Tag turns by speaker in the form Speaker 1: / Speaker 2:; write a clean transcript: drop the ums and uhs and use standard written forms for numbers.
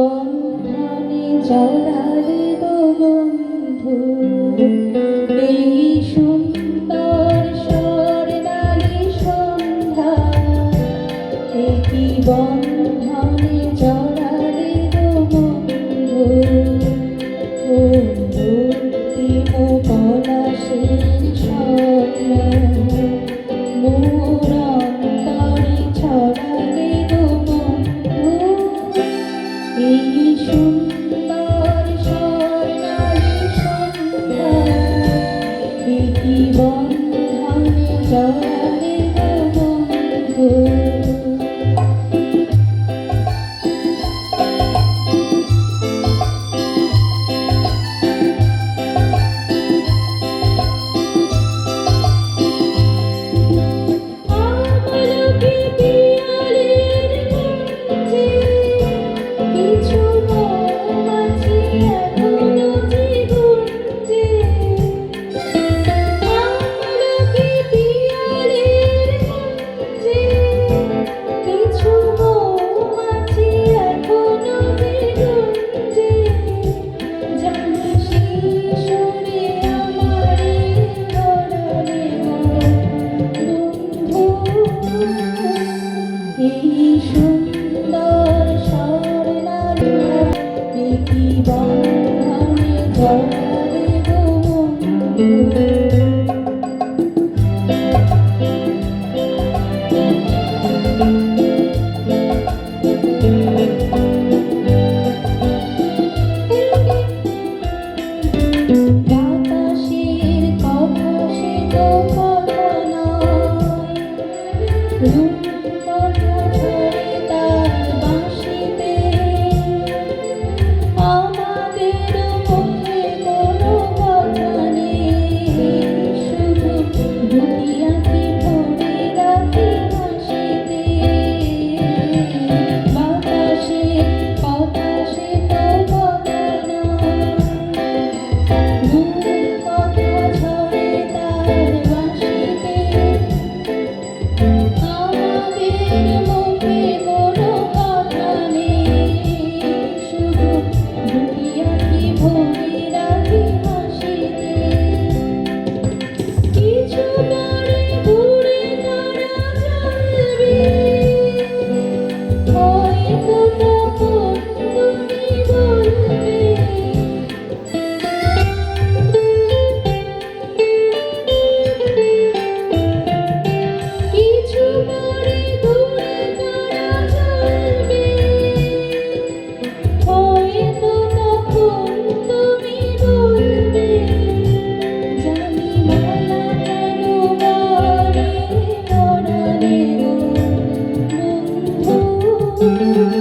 Speaker 1: বন্ধনে জড়ালে গো বন্ধু এই সুন্দর স্বর্ণালী সন্ধ্যা, একই বন্ধনে জড়ালে গো বন্ধু অন্তিম পলাশের স্বপ্ন মোর অন্তরে ছড়ালে গো বন্ধু এই সুন্দর স্বর্ণালী সন্ধ্যা, একই বন্ধনে জড়ালে গো বন্ধু। এই সুন্দর স্বর্ণালী একই বন্ধনে জড়ালে গো বন্ধু। বাতাসের কথা সে তো কথা নয়, কথা ঝরে তার বাঁশিতে, আমাদের মুখে কোনো কথা নেই, শুধু দুটি আঁখি ভরে রাখি হাসিতে। বাতাসের কথা সে তো কথা নয়, কথা ঝরে তার বাঁশিতে, আমাদের মুখে কোনো কথা নেই, শুধু দুটি আঁখি ভরে রাখি হাসিতে। কিছু পরে ঘুরে তারা চলবে, হয়তো তখন তুমি বলবে কিছু পরে ঘুরে তারা চলবে, হয়তো তখন তুমি বলবে জানি মালা কেন গানে জড়ালে গো বন্ধু।